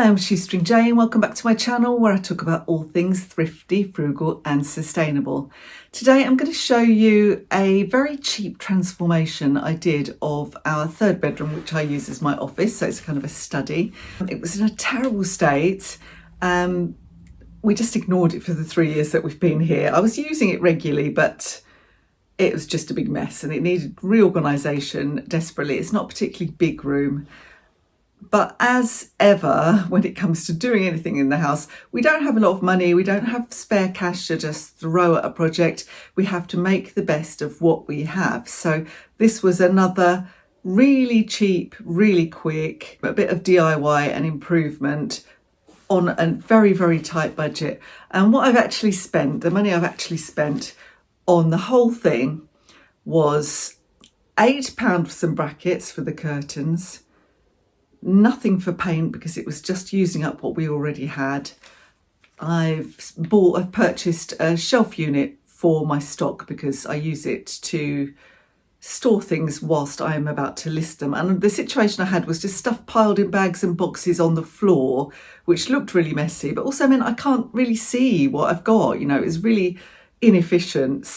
Hi, I'm Shoestring Jane. Welcome back to my channel where I talk about all things thrifty, frugal and sustainable. Today I'm going to show you a very cheap transformation I did of our third bedroom, which I use as my office, so it's kind of a study. It was in a terrible state. We just ignored it for the 3 years that we've been here. I was using it regularly, but it was just a big mess and it needed reorganisation desperately. It's not a particularly big room. But as ever, when it comes to doing anything in the house, we don't have a lot of money. We don't have spare cash to just throw at a project. We have to make the best of what we have. So this was another really cheap, really quick, a bit of DIY and improvement on a very, very tight budget. And what I've actually spent, the money I've actually spent on the whole thing was £8 for some brackets for the curtains. Nothing for paint because it was just using up what we already had. I've purchased a shelf unit for my stock because I use it to store things whilst I am about to list them. And the situation I had was just stuff piled in bags and boxes on the floor, which looked really messy, but also meant I can't really see what I've got. You know, it's really inefficient.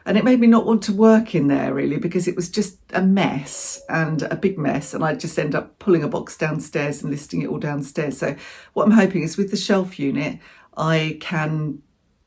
And it made me not want to work in there really because it was just a mess and a big mess, and I just end up pulling a box downstairs and listing it all downstairs. So what I'm hoping is with the shelf unit I can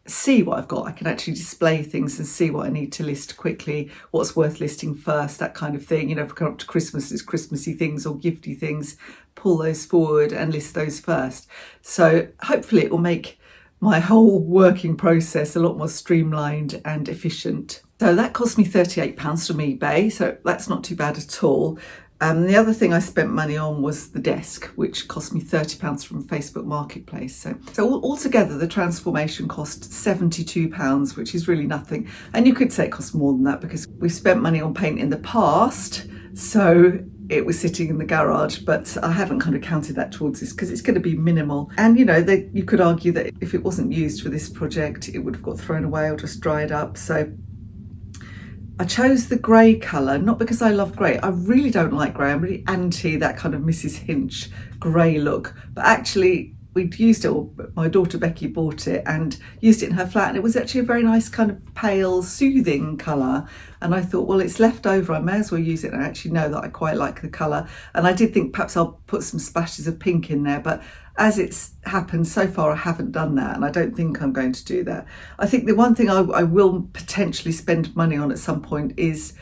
see what I've got. I can actually display things and see what I need to list quickly, what's worth listing first, that kind of thing. You know, if we come up to Christmas, it's Christmassy things or gifty things, pull those forward and list those first. So hopefully it will make my whole working process a lot more streamlined and efficient. So that cost me £38 from eBay, so that's not too bad at all. The other thing I spent money on was the desk, which cost me £30 from Facebook Marketplace. So altogether the transformation cost £72, which is really nothing. And you could say it cost more than that because we spent money on paint in the past, so it was sitting in the garage, but I haven't kind of counted that towards this because it's going to be minimal. And you know, you could argue that if it wasn't used for this project, it would have got thrown away or just dried up. So I chose the grey colour, not because I love grey. I really don't like grey. I'm really anti that kind of Mrs. Hinch grey look. But actually, we'd used it, or my daughter Becky bought it and used it in her flat, and it was actually a very nice kind of pale, soothing colour. And I thought, well, it's left over, I may as well use it. And I actually know that I quite like the colour. And I did think perhaps I'll put some splashes of pink in there, but as it's happened so far, I haven't done that, and I don't think I'm going to do that. I think the one thing I will potentially spend money on at some point is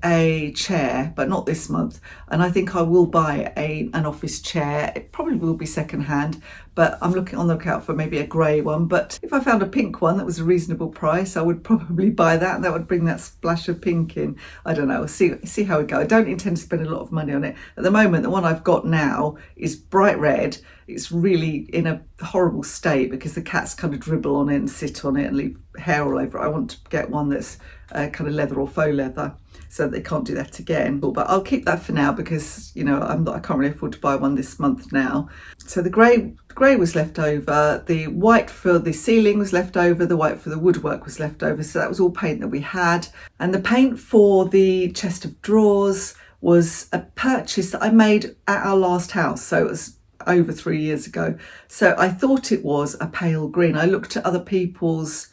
a chair, but not this month. And I think I will buy an office chair. It probably will be secondhand, but I'm looking on the lookout for maybe a grey one. But if I found a pink one that was a reasonable price, I would probably buy that, and that would bring that splash of pink in. I don't know, we'll see how we go. I don't intend to spend a lot of money on it. At the moment, the one I've got now is bright red. It's really in a horrible state because the cats kind of dribble on it and sit on it and leave hair all over it. I want to get one that's kind of leather or faux leather, so they can't do that again. But I'll keep that for now because, you know, I can't really afford to buy one this month now. So the grey was left over, the white for the ceiling was left over, the white for the woodwork was left over. So that was all paint that we had. And the paint for the chest of drawers was a purchase that I made at our last house. So it was over 3 years ago. So I thought it was a pale green. I looked at other people's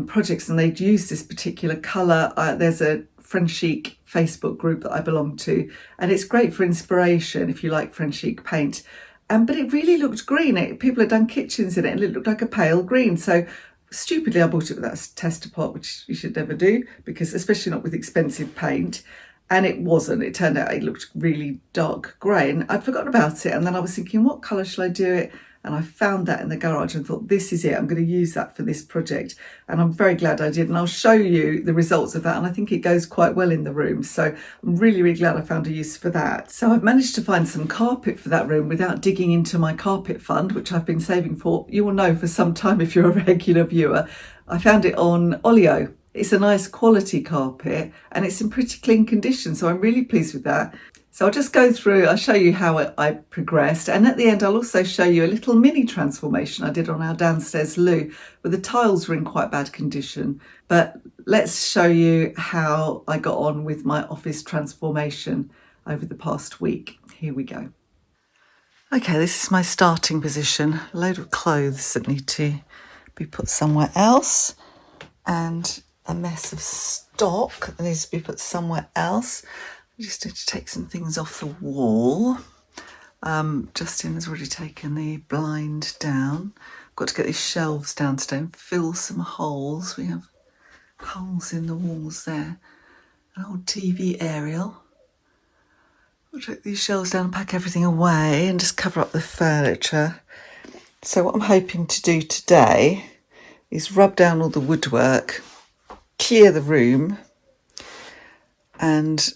projects and they'd used this particular colour. There's a French Chic Facebook group that I belong to, and it's great for inspiration if you like French Chic paint. But it really looked green. People had done kitchens in it and it looked like a pale green. So stupidly I bought it without a tester pot, which you should never do, because especially not with expensive paint. And it wasn't. It turned out it looked really dark grey, and I'd forgotten about it. And then I was thinking, what colour shall I do it? And I found that in the garage and thought, this is it. I'm going to use that for this project. And I'm very glad I did. And I'll show you the results of that. And I think it goes quite well in the room. So I'm really, really glad I found a use for that. So I've managed to find some carpet for that room without digging into my carpet fund, which I've been saving for, you will know, for some time if you're a regular viewer. I found it on Olio. It's a nice quality carpet and it's in pretty clean condition, so I'm really pleased with that. So I'll just go through, I'll show you how I progressed, and at the end I'll also show you a little mini transformation I did on our downstairs loo, where the tiles were in quite bad condition. But let's show you how I got on with my office transformation over the past week. Here we go. Okay, this is my starting position. A load of clothes that need to be put somewhere else, and a mess of stock that needs to be put somewhere else. I just need to take some things off the wall. Justin has already taken the blind down. I've got to get these shelves down today and fill some holes. We have holes in the walls there. An old TV aerial. I'll take these shelves down and pack everything away and just cover up the furniture. So what I'm hoping to do today is rub down all the woodwork, clear the room, and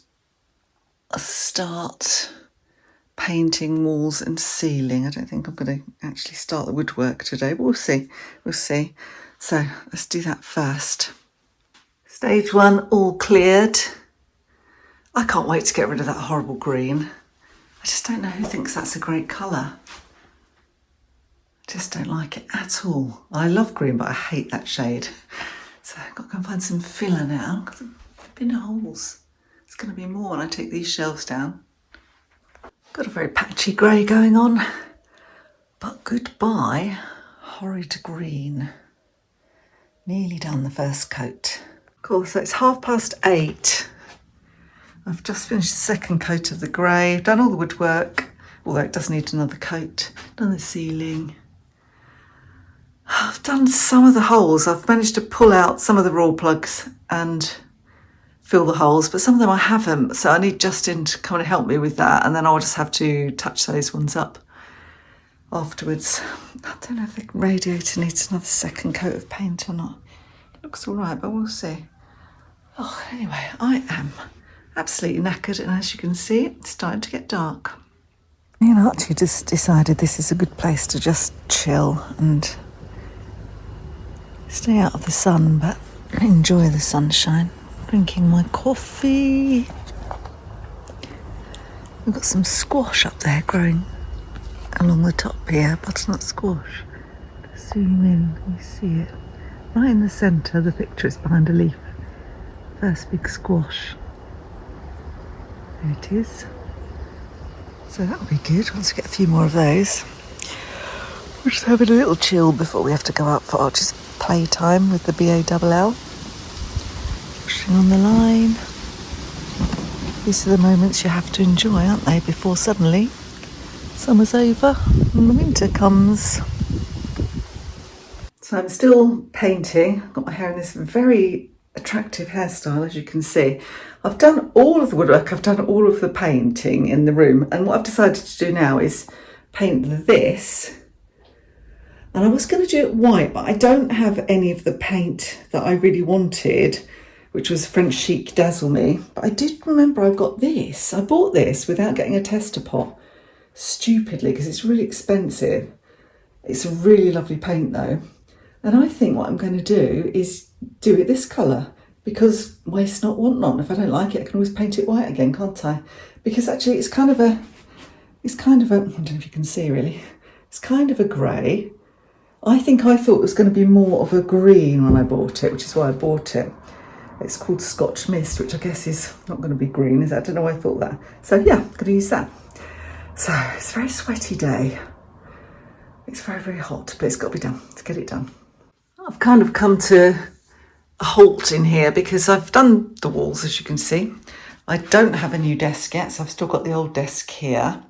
start painting walls and ceiling. I don't think I'm going to actually start the woodwork today, but we'll see. So let's do that first. Stage 1 all cleared. I can't wait to get rid of that horrible green. I just don't know who thinks that's a great colour. I just don't like it at all. I love green, but I hate that shade. So I've got to go and find some filler now, because there've been holes. It's going to be more when I take these shelves down. Got a very patchy grey going on, but goodbye horrid green. Nearly done the first coat. Cool, so it's 8:30. I've just finished the second coat of the grey, done all the woodwork, although it does need another coat, done the ceiling. I've done some of the holes. I've managed to pull out some of the raw plugs and fill the holes, but some of them I haven't, so I need Justin to come and help me with that, and then I'll just have to touch those ones up afterwards. I don't know if the radiator needs another second coat of paint or not. It looks all right, but we'll see. Oh, anyway, I am absolutely knackered, and as you can see, it's starting to get dark. Me and Archie just decided this is a good place to just chill and stay out of the sun, but enjoy the sunshine. Drinking my coffee. We've got some squash up there growing along the top here, butternut squash. Just zoom in, you see it. Right in the centre, the picture is behind a leaf. First big squash. There it is. So that'll be good once we get a few more of those. We're just having a little chill before we have to go out for Archie's playtime with the BALL. Washing on the line. These are the moments you have to enjoy, aren't they, before suddenly summer's over and the winter comes. So I'm still painting. I've got my hair in this very attractive hairstyle, as you can see. I've done all of the woodwork, I've done all of the painting in the room, and what I've decided to do now is paint this. And I was going to do it white, but I don't have any of the paint that I really wanted, which was French Chic Dazzle Me. But I did remember I've got this. I bought this without getting a tester pot, stupidly, because it's really expensive. It's a really lovely paint though. And I think what I'm going to do is do it this colour, because waste not, want not. If I don't like it, I can always paint it white again, can't I? Because actually I don't know if you can see really, it's kind of a grey. I thought it was going to be more of a green when I bought it, which is why I bought it. It's called Scotch Mist, which I guess is not going to be green, is it? I don't know why I thought that. So yeah, I'm going to use that. So it's a very sweaty day. It's very, very hot, but it's got to be done. Let's get it done. I've kind of come to a halt in here because I've done the walls, as you can see. I don't have a new desk yet, so I've still got the old desk here.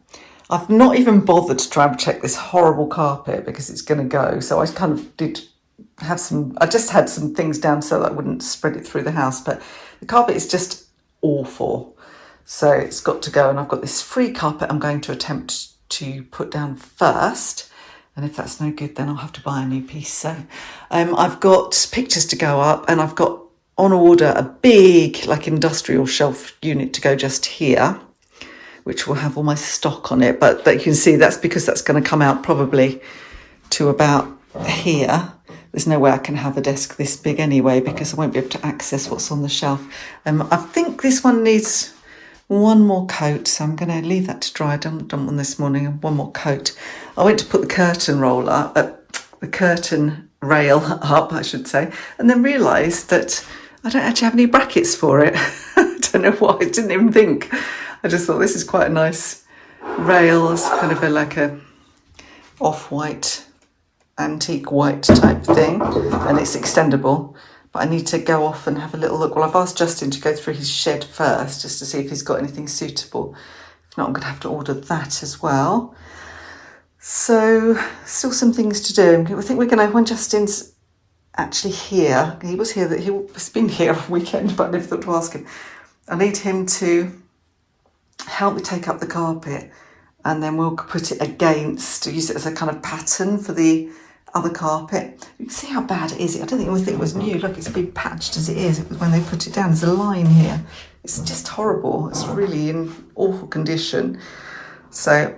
I've not even bothered to try and check this horrible carpet because it's going to go. So I kind of did have I just had some things down so that I wouldn't spread it through the house, but the carpet is just awful. So it's got to go, and I've got this free carpet I'm going to attempt to put down first. And if that's no good, then I'll have to buy a new piece. So I've got pictures to go up, and I've got on order a big industrial shelf unit to go just here, which will have all my stock on it. But you can see that's because that's going to come out probably to about here. There's no way I can have a desk this big anyway, because I won't be able to access what's on the shelf. I think this one needs one more coat, so I'm going to leave that to dry. I done one this morning, and one more coat. I went to put the curtain rail up, I should say, and then realised that I don't actually have any brackets for it. I don't know why, I didn't even think. I just thought this is quite a nice rails, kind of like a off-white, antique white type thing, and it's extendable. But I need to go off and have a little look. Well, I've asked Justin to go through his shed first, just to see if he's got anything suitable. If not, I'm going to have to order that as well. So, still some things to do. I think we're going to, when Justin's actually here, he's been here all weekend, but I never thought to ask him. I need him to help me take up the carpet, and then we'll put it against, to use it as a kind of pattern for the other carpet. You can see how bad it is. I don't think we think it was new. Look, it's been patched as it is. It was when they put it down. There's a line here. It's just horrible. It's really in awful condition. So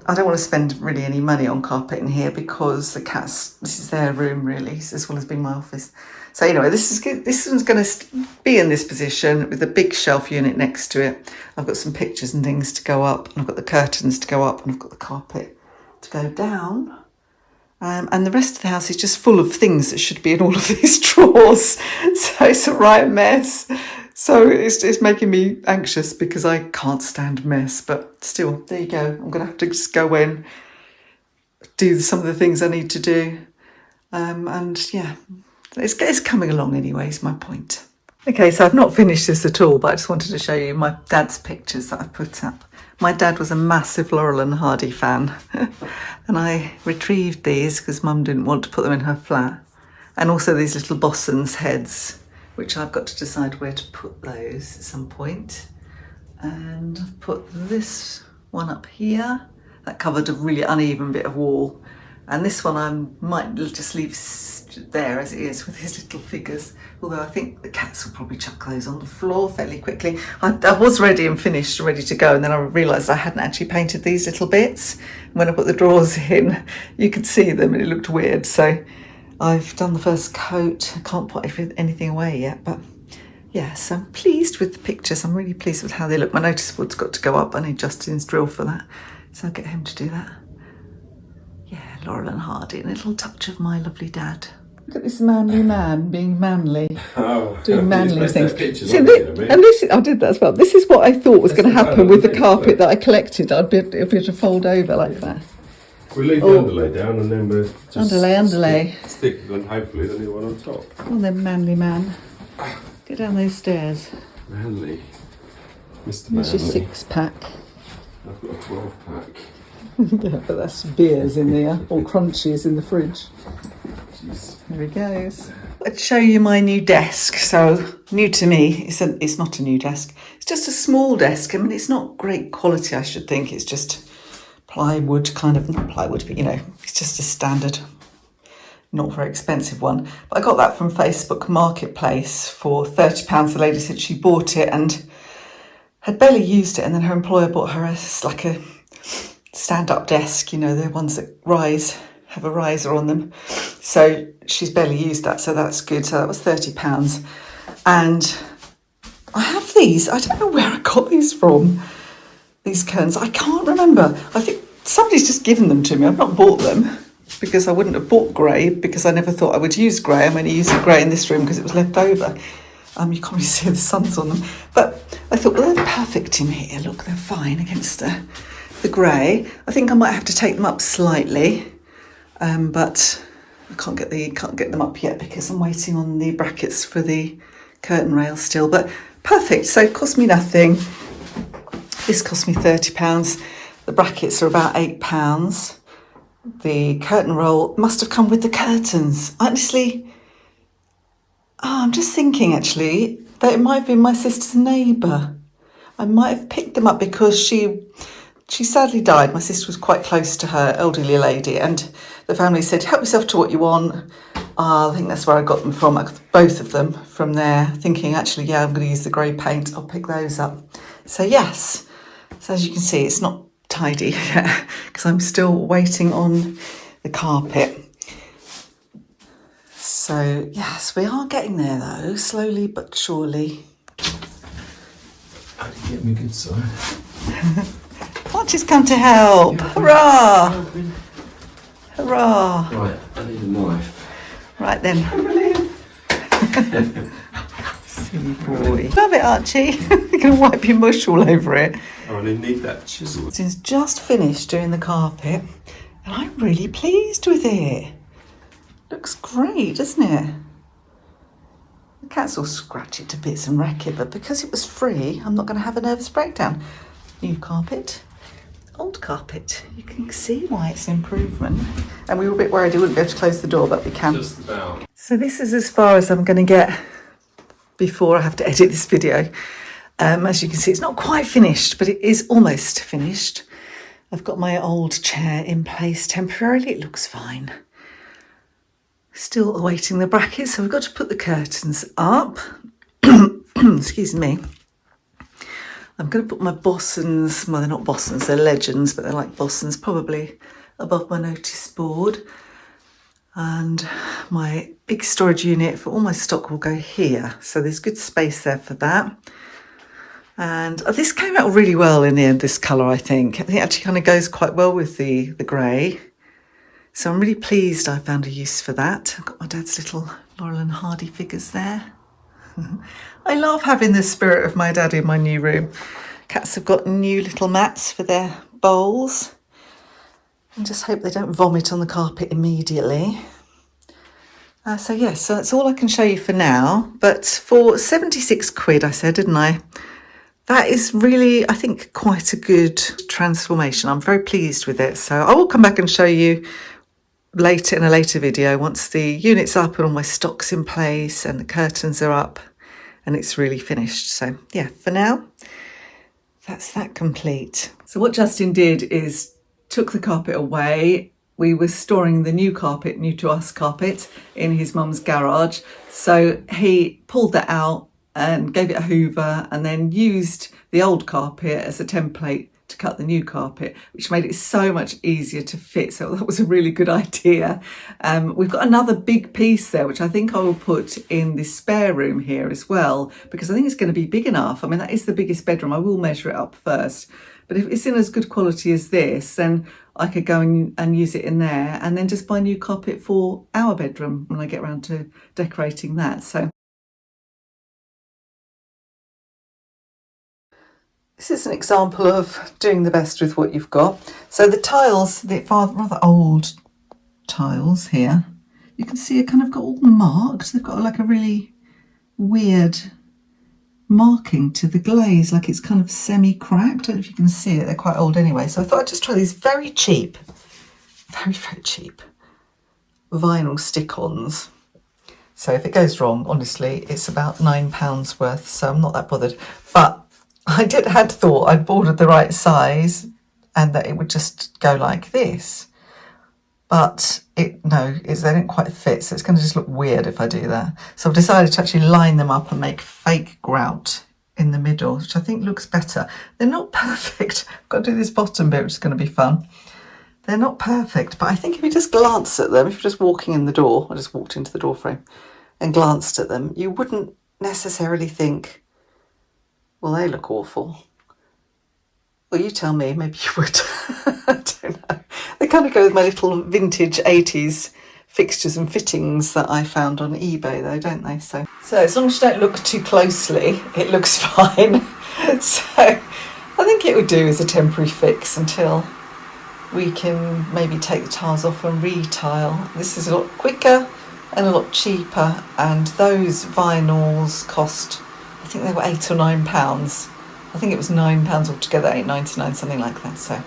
I don't want to spend really any money on carpet in here because the cats, this is their room really, as well as being my office. So anyway, this one's going to be in this position with a big shelf unit next to it. I've got some pictures and things to go up, and I've got the curtains to go up, and I've got the carpet to go down. And the rest of the house is just full of things that should be in all of these drawers. So it's a right mess. So it's making me anxious because I can't stand mess. But still, there you go. I'm going to have to just go in, do some of the things I need to do. And yeah, it's coming along anyway, is my point. Okay, so I've not finished this at all, but I just wanted to show you my dad's pictures that I've put up. My dad was a massive Laurel and Hardy fan, and I retrieved these because Mum didn't want to put them in her flat. And also these little Bosson's heads, which I've got to decide where to put those at some point. And I've put this one up here. That covered a really uneven bit of wall. And this one I might just leave there as it is with his little figures. Although I think the cats will probably chuck those on the floor fairly quickly. I was ready and finished, ready to go. And then I realised I hadn't actually painted these little bits. When I put the drawers in, you could see them and it looked weird. So I've done the first coat. I can't put anything away yet, but yes, I'm pleased with the pictures. I'm really pleased with how they look. My notice board's got to go up. I need Justin's drill for that. So I'll get him to do that. Yeah, Laurel and Hardy, and a little touch of my lovely dad. Look at this manly man being manly, doing manly things. See, I did that as well. This is what I thought was going to happen with the carpet that I collected. I'd be able to fold over like that. We'll leave the underlay down and then we'll just underlay. Stick and hopefully the new one on top. Oh, then manly man. Get down those stairs. Manly. Mr. There's Manly. your 6-pack. I've got a 12-pack. Yeah, but that's beers in there, or crunchies in the fridge. Jeez. There he goes. I'd show you my new desk. So, new to me, it's not a new desk. It's just a small desk. I mean, it's not great quality, I should think. It's just plywood, kind of, not plywood, but you know, it's just a standard, not very expensive one. But I got that from Facebook Marketplace for £30. The lady said she bought it and had barely used it, and then her employer bought her like a stand-up desk, you know, the ones that have a riser on them. So she's barely used that, so that's good. So that was £30. And I have these. I don't know where I got these from, these curtains. I can't remember. I think somebody's just given them to me. I've not bought them because I wouldn't have bought grey because I never thought I would use grey. I'm only using grey in this room because it was left over. You can't really see the sun's on them. But I thought, well, they're perfect in here. Look, they're fine against the grey. I think I might have to take them up slightly, but I can't get them up yet because I'm waiting on the brackets for the curtain rail still. But perfect. So it cost me nothing. This cost me £30. The brackets are about £8. The curtain roll must have come with the curtains. Honestly, I'm just thinking actually that it might have been my sister's neighbour. I might have picked them up because she sadly died. My sister was quite close to her, elderly lady, and the family said, help yourself to what you want. I think that's where I got them from. I got both of them from there, thinking actually, yeah, I'm going to use the grey paint. I'll pick those up. So yes, so as you can see, it's not tidy yet because I'm still waiting on the carpet. So yes, we are getting there though, slowly but surely. I didn't get me good side. Archie's come to help. Hurrah! Hurrah! Right, I need a knife. Right then. Silly boy. Love it, Archie. You're going to wipe your mush all over it. I I only need that chisel. Since just finished doing the carpet, and I'm really pleased with it. Looks great, doesn't it? The cats will scratch it to bits and wreck it, but because it was free, I'm not going to have a nervous breakdown. New carpet, old carpet. You can see why it's an improvement. And we were a bit worried we wouldn't be able to close the door, but we can. Just about. So this is as far as I'm going to get before I have to edit this video. As you can see, it's not quite finished, but it is almost finished. I've got my old chair in place temporarily. It looks fine. Still awaiting the brackets, so we've got to put the curtains up. Excuse me. I'm going to put my bossons, well, they're not bossons, they're legends, but they're like bossons, probably above my notice board. And my big storage unit for all my stock will go here. So there's good space there for that. And this came out really well in the end, this colour, I think. I think it actually kind of goes quite well with the grey. So I'm really pleased I found a use for that. I've got my dad's little Laurel and Hardy figures there. I love having the spirit of my dad in my new room. Cats have got new little mats for their bowls. And just hope they don't vomit on the carpet immediately. So that's all I can show you for now. But for 76 quid, I said, didn't I? That is really, I think, quite a good transformation. I'm very pleased with it. So I will come back and show you later in a later video once the unit's up and all my stock's in place and the curtains are up and it's really finished. So yeah, for now, that's that complete. So what Justin did is took the carpet away. We were storing the new carpet, new to us carpet, in his mum's garage. So he pulled that out and gave it a hoover and then used the old carpet as a template to cut the new carpet, which made it so much easier to fit. So that was a really good idea. We've got another big piece there, which I think I will put in the spare room here as well, because I think it's going to be big enough. I mean, that is the biggest bedroom. I will measure it up first. But if it's in as good quality as this, then I could go and use it in there and then just buy new carpet for our bedroom when I get around to decorating that. So this is an example of doing the best with what you've got. So the tiles, the rather old tiles here, you can see are kind of got all marked. They've got like a really weird marking to the glaze, like it's kind of semi-cracked. I don't know if you can see it, they're quite old anyway. So I thought I'd just try these very cheap, very cheap vinyl stick-ons. So if it goes wrong, honestly, it's about £9 worth, so I'm not that bothered. But I had thought I'd ordered the right size and that it would just go like this. But they don't quite fit, so it's going to just look weird if I do that. So I've decided to actually line them up and make fake grout in the middle, which I think looks better. They're not perfect. I've got to do this bottom bit, which is going to be fun. They're not perfect, but I think if you just glance at them, if you're just walking in the door, I just walked into the door frame and glanced at them, you wouldn't necessarily think, well, they look awful. Well, you tell me, maybe you would. I don't know. They kind of go with my little vintage 80s fixtures and fittings that I found on eBay though, don't they? So as long as you don't look too closely, it looks fine. So I think it would do as a temporary fix until we can maybe take the tiles off and re-tile. This is a lot quicker and a lot cheaper, and those vinyls cost, I think they were £8 or £9. I think it was £9 altogether, £8.99, something like that. So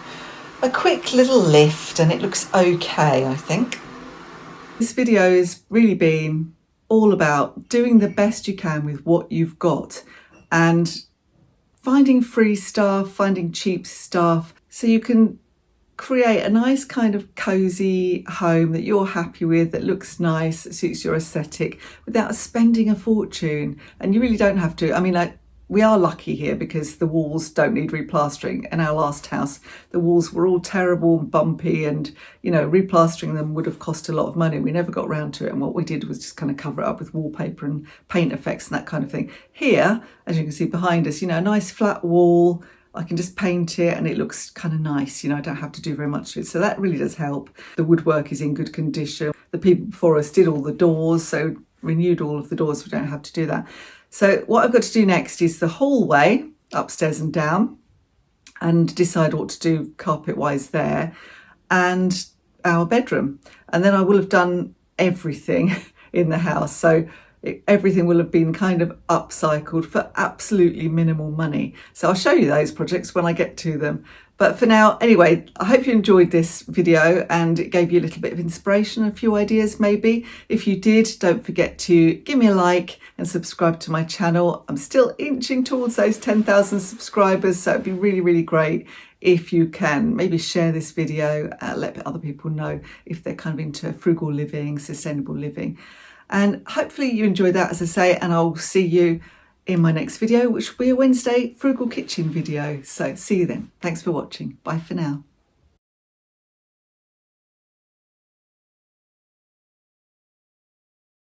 a quick little lift and it looks okay, I think. This video has really been all about doing the best you can with what you've got and finding free stuff, finding cheap stuff, so you can create a nice kind of cozy home that you're happy with, that looks nice, that suits your aesthetic, without spending a fortune. And you really don't have to. I mean, like, we are lucky here because the walls don't need replastering. In our last house, the walls were all terrible and bumpy, and, you know, replastering them would have cost a lot of money. We never got around to it, and what we did was just kind of cover it up with wallpaper and paint effects and that kind of thing. Here, as you can see behind us, you know, a nice flat wall, I can just paint it and it looks kind of nice, you know, I don't have to do very much to it. So that really does help. The woodwork is in good condition. The people before us did all the doors, so renewed all of the doors, we don't have to do that. So what I've got to do next is the hallway, upstairs and down. and decide what to do carpet wise there, and our bedroom. And then I will have done everything in the house. So everything will have been kind of upcycled for absolutely minimal money. So I'll show you those projects when I get to them. But for now, anyway, I hope you enjoyed this video and it gave you a little bit of inspiration, a few ideas maybe. If you did, don't forget to give me a like and subscribe to my channel. I'm still inching towards those 10,000 subscribers, so it'd be really, really great if you can maybe share this video, let other people know if they're kind of into frugal living, sustainable living. And hopefully you enjoyed that, as I say, and I'll see you in my next video, which will be a Wednesday frugal kitchen video. So see you then. Thanks for watching. Bye for now.